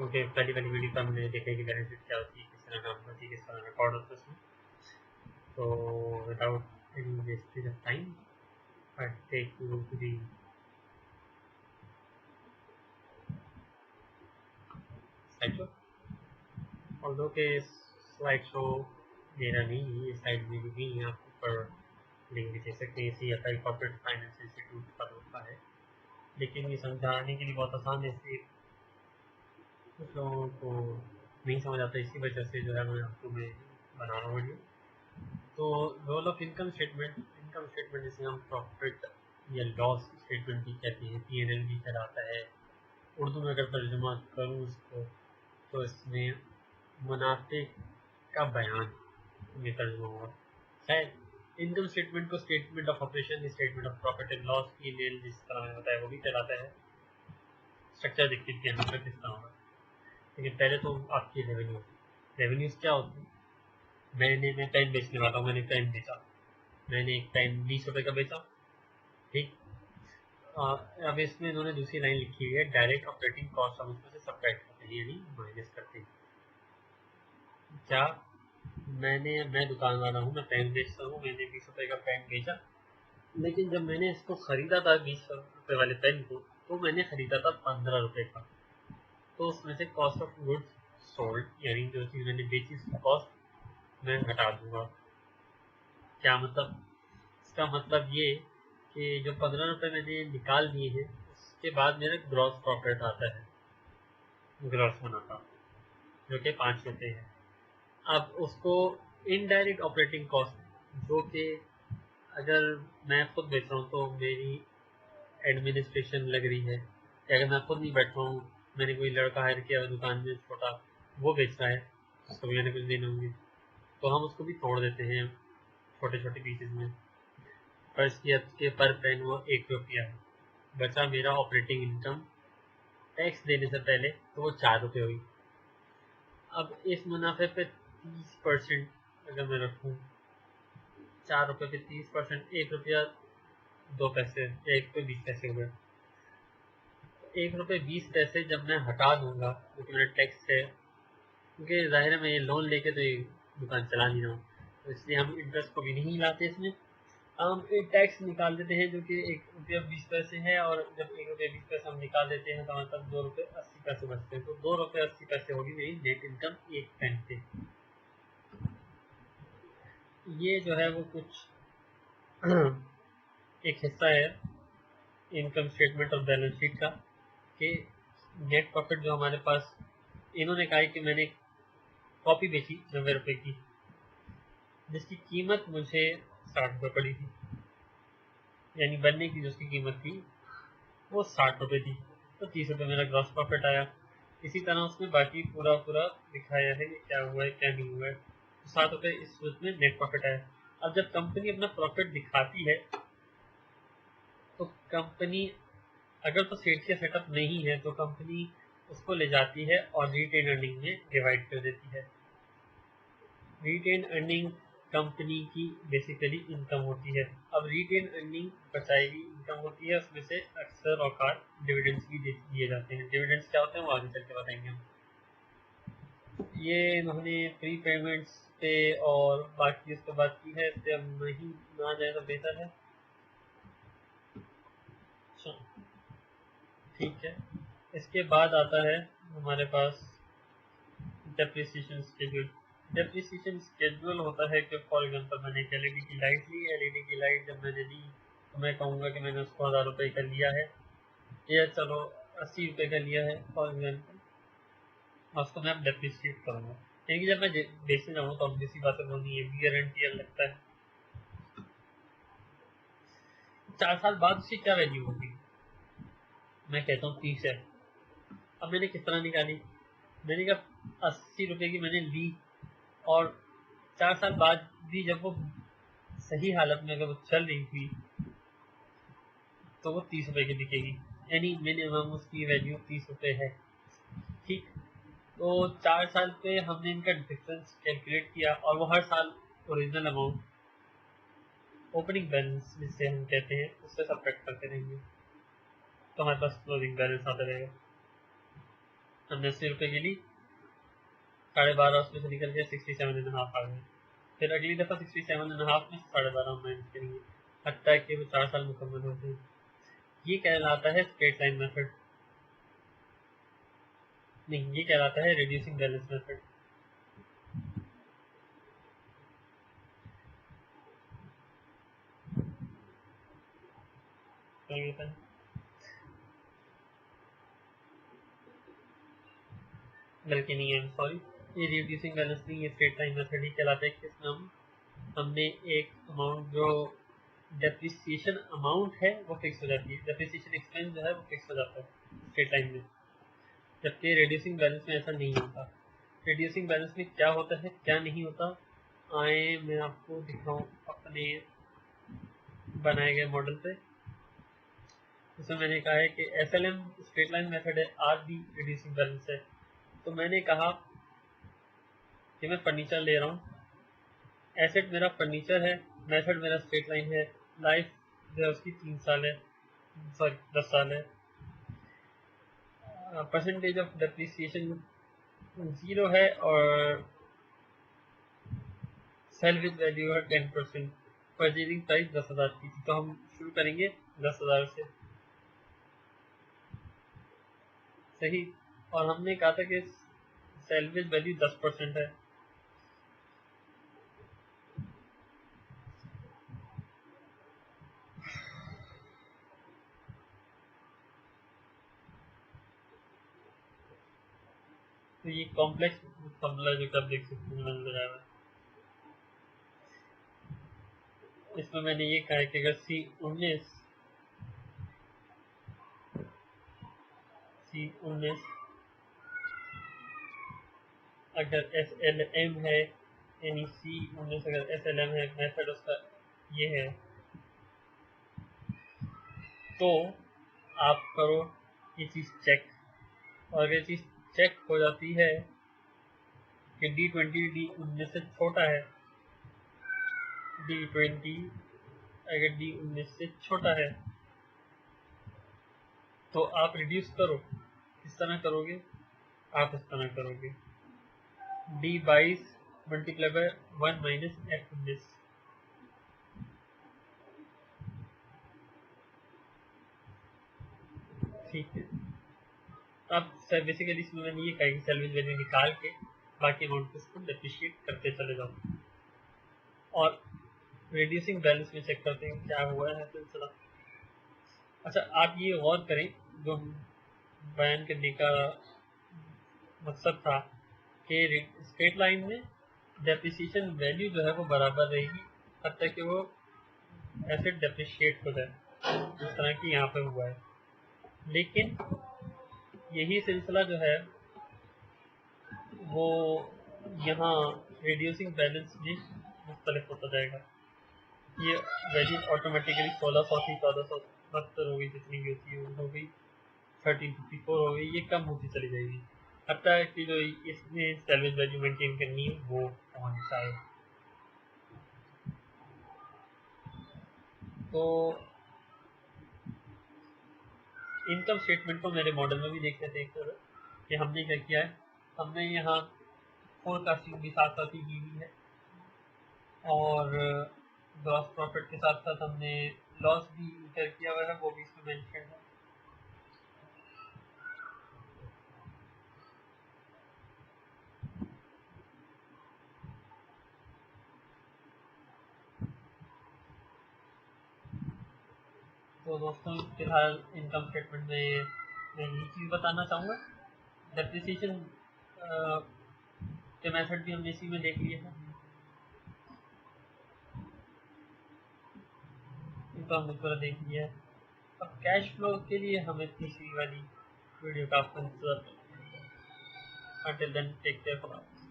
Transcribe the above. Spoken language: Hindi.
क्योंकि पहली वाली वीडियो पर हमने देखा कि बैलेंस शीट क्या होती है, किस तरह काम करती है, किस तरह रिकॉर्ड होता है उसमें। तो without any wastage of time I take you to the slide show. Although के स्लाइड शो मेरा नहीं है, ये साइड मेरी भी है, आप ऊपर लिंक भी दे सकते हैं। CFI कॉर्पोरेट फाइनेंस इंस्टीट्यूट का होता है, लेकिन ये समझाने के लिए बहुत आसान है, इसलिए कुछ लोगों को नहीं समझ आता, इसी वजह से जो है मैं आपको मैं बना रहा हूँ वीडियो। तो रोल ऑफ इनकम स्टेटमेंट जिसे हम प्रॉफिट या लॉस स्टेटमेंट भी कहते हैं, P&L भी कहलाता है। उर्दू में अगर तर्जुमा करूँ उसको तो इसमें मुनाफे का बयान में तर्जुमा होगा शायद। इनकम स्टेटमेंट को statement of operation, statement of profit and loss, P&L जिस तरह में बताया वो भी कहलाता है। स्ट्रक्चर देखते हैं हम किस तरह होगा। लेकिन पहले तो आपकी रेवेन्यूज क्या होती है। मैं पेन बेचने वाला हूँ, मैंने पेन बेचा, मैंने एक पेन 20 रुपये का बेचा, ठीक। अब इसमें इन्होंने दूसरी लाइन लिखी हुई है, डायरेक्ट ऑपरेटिंग कॉस्ट हम उसमें से सब्ट्रैक्ट करते हैं, यानी माइनस करते हैं। क्या मैं दुकान वाला हूँ, मैं पेन बेचता हूँ, मैंने 20 रुपये का पेन बेचा, लेकिन जब मैंने इसको ख़रीदा था 20 रुपये वाले पेन को, तो मैंने ख़रीदा था 15 रुपये का। तो उसमें से कॉस्ट ऑफ गुड्स सोल्ड, यानी जो चीज़ मैंने बेची उसकी कॉस्ट मैं घटा दूँगा। क्या मतलब? इसका मतलब ये कि जो 15 रुपये मैंने निकाल दिए हैं, उसके बाद मेरा ग्रॉस प्रॉफिट आता है, ग्रॉस मुनाफा, जो कि 5 रुपये है। अब उसको इनडायरेक्ट ऑपरेटिंग कॉस्ट, जो कि अगर मैं खुद बेच रहा हूँ तो मेरी एडमिनिस्ट्रेशन लग रही है, या अगर मैं खुद नहीं बैठ रहा हूँ, मैंने कोई लड़का हायर किया दुकान में छोटा, वो बेच रहा है, उसको भी मैंने कुछ देने होंगे, तो हम उसको भी तोड़ देते हैं छोटे छोटे पीसेज में। फर्स्ट किया के पर पेन वो 1 रुपया है, बचा मेरा ऑपरेटिंग इनकम टैक्स देने से पहले, तो वो 4 रुपये हुई। अब इस मुनाफे पे 30% अगर मैं रखूँ, 4 रुपये पे 30%, 1 रुपया 2 पैसे, 1 पे 20 पैसे हुए। 1 रुपये 20 पैसे जब मैं हटा दूंगा, क्योंकि मेरा टैक्स है, क्योंकि जाहिर है मैं ये लोन लेके तो ये दुकान चला नहीं रहा हूँ, तो इसलिए हम इंटरेस्ट को भी नहीं लाते इसमें। हम एक टैक्स निकाल देते हैं जो कि 1 रुपया 20 पैसे है, और जब 1 रुपया 20 पैसे हम निकाल देते हैं तो हमारे पास 2 रुपये 80 पैसे बचते हैं। तो 2 रुपये 80 पैसे होगी मेरी नेट इनकम एक पेन पे। ये जो है वो कुछ एक हिस्सा है इनकम स्टेटमेंट और बैलेंस शीट का, कि नेट प्रॉफिट जो हमारे पास, इन्होंने कहा कि मैंने कॉपी बेची 90 रुपये की, जिसकी कीमत मुझे 60 रुपये पड़ी थी, यानी बनने की जो उसकी कीमत थी वो 60 रुपये थी, तो 30 रुपये मेरा ग्रॉस प्रॉफिट आया। इसी तरह उसमें बाकी पूरा दिखाया है कि क्या हुआ है क्या नहीं हुआ है। तो 7 रुपये इस सूरत में नेट प्रॉफिट आया। अब जब कंपनी अपना प्रॉफिट दिखाती है, तो कंपनी अगर तो सेठ का सेटअप नहीं है, तो कंपनी उसको ले जाती है और रिटेन अर्निंग में डिवाइड कर देती है। रिटेन अर्निंग कंपनी की बेसिकली इनकम होती है। अब रिटेन अर्निंग बचाई हुई इनकम होती है, उसमें से अक्सर औकात डिविडेंड्स भी दिए जाते हैं। डिविडेंड्स क्या होते हैं वो आगे चल के बताएंगे हम। ये इन्होंने प्री पेमेंट्स पे और बाकी उस पर बात की है, इससे अब नहीं ना जाए तो बेहतर है। अच्छा, ठीक है। इसके बाद आता है हमारे पास डेप्रिसिएशन स्केड्यूल। डेप्रिसिएशन स्केड्यूल होता है कि फॉर एग्जांपल मैंने एक एलईडी की लाइट ली, एलईडी की लाइट जब मैंने ली तो मैं कहूँगा कि मैंने उसको 1000 रुपये का लिया है, या चलो 80 रुपये का लिया है फॉर एग्जाम्पल, उसको मैं अब डेप्रिसिएट करूँगा। यानी जब मैं बेचने जाऊँ तो ऑब्वियसली बात है वो नहीं है, वियर एंड टियर लगता है। 4 साल बाद उसकी क्या वैल्यू होगी? मैं कहता हूँ 30 है। अब मैंने किस तरह निकाली? मैंने कहा 80 रुपये की मैंने ली, और 4 साल बाद भी जब वो सही हालत में अगर वो चल रही थी तो वो 30 रुपये की दिखेगी, यानी मिनिमम उसकी वैल्यू 30 रुपये है, ठीक। तो 4 साल पे हमने इनका डिफरेंस कैलकुलेट किया, और वो हर साल ओरिजिनल अमाउंट ओपनिंग बैलेंस जिससे हम कहते हैं उससे सब्ट्रैक्ट करते रहेंगे, तो हमारे पास क्लोजिंग बैलेंस आता रहेगा। हमने 80 रुपये के लिए 12.5 उसमें से निकल के 67.5 आ गए। फिर अगली दफ़ा 67.5 में 12.5 माइनस करेंगे हत्ता कि वो 4 साल मुकम्मल होते हैं। ये कहलाता है स्ट्रेट लाइन मेथड, नहीं ये कहलाता है रिड्यूसिंग बैलेंस मेथड। बल्कि नहीं है, सॉरी, ये रिड्यूसिंग बैलेंस नहीं, ये स्ट्रेट लाइन मेथड ही कहलाता है कि इसमें हमने एक अमाउंट जो डेप्रिसिएशन अमाउंट है वो फिक्स हो जाती है, डेप्रिसिएशन एक्सपेंस जो है वो फिक्स हो जाता है स्ट्रेट लाइन में, जबकि रिड्यूसिंग बैलेंस में ऐसा नहीं होता। रिड्यूसिंग बैलेंस में क्या होता है क्या नहीं होता, आए मैं आपको दिखाऊं अपने बनाए गए मॉडल पे। इसमें मैंने कहा है कि SLM स्ट्रेट लाइन मेथड है, RD रिड्यूसिंग बैलेंस है। तो मैंने कहा कि मैं फर्नीचर ले रहा हूँ, एसेट मेरा फर्नीचर है, मेथड मेरा स्ट्रेट लाइन है, लाइफ जो है उसकी 3 साल है, सॉरी 10 साल है, परसेंटेज ऑफ डेप्रिसिएशन 0 है और सेल्वेज वैल्यू है 10%, परचेजिंग प्राइस 10,000 की थी। तो हम शुरू करेंगे 10,000 से, सही, और हमने कहा था कि सेल्वेज वैल्यू 10% है। तो ये कॉम्प्लेक्स फॉर्मूला जो आप देख सकते हैं नजर आ रहा है, इसमें मैंने ये कहा है कि अगर C19 अगर SLM है, यानी C19 अगर SLM है, मेथड उसका ये है, तो आप करो ये चीज़ चेक, और अगर चीज़ चेक हो जाती है कि D20 D19 से छोटा है, D20 अगर D19 से छोटा है तो आप रिड्यूस करो। किस तरह करोगे, आप इस तरह करोगे D22 multiply by 1 minus F19, ठीक है। अब बेसिकली इसमें मैंने ये कहा कि सैलवेज वैल्यू निकाल के बाकी अमाउंट को इसको डेप्रिशिएट करते चले जाओ, और रिड्यूसिंग बैलेंस में चेक करते हैं क्या हुआ है सिलसिला। अच्छा, आप ये गौर करें, जो बयान करने का मकसद था कि स्ट्रेट लाइन में डेप्रिसिएशन वैल्यू जो है वो बराबर रहेगी हद तक कि वो एसेट डेप्रिशिएट हो जाए, जिस तरह की यहाँ पे हुआ है। लेकिन यही सिलसिला जो है वो यहाँ रिड्यूसिंग बैलेंस में मुख्तलिफ होता जाएगा। ये वैल्यू ऑटोमेटिकली 1600 थी, 1472 हो गई, जितनी भी होती है हो गई, 1354 हो गई, ये कम होती चली जाएगी हत्ता कि जो इसमें सैलवेज वैल्यू मेंटेन करनी है वो पहुँच जाए। तो इनकम स्टेटमेंट को मेरे मॉडल में भी देख लेते हैं कि हमने क्या किया है। हमने यहाँ फोरकास्टिंग भी साथ साथ ही की हुई है, और ग्रॉस प्रॉफिट के साथ साथ हमने लॉस भी इंकर किया हुआ है, वो भी इसमें मेंशन है। तो दोस्तों फिलहाल इनकम स्टेटमेंट में मैं यही चीज़ बताना चाहूँगा, डेप्रिसिएशन के मेथड भी हमने इसी में देख लिए हैं, इनको हमने पूरा देख लिया है। अब कैश फ्लो के लिए हमें तीसरी वाली वीडियो का इंतजार करना है। Until then, take care for now.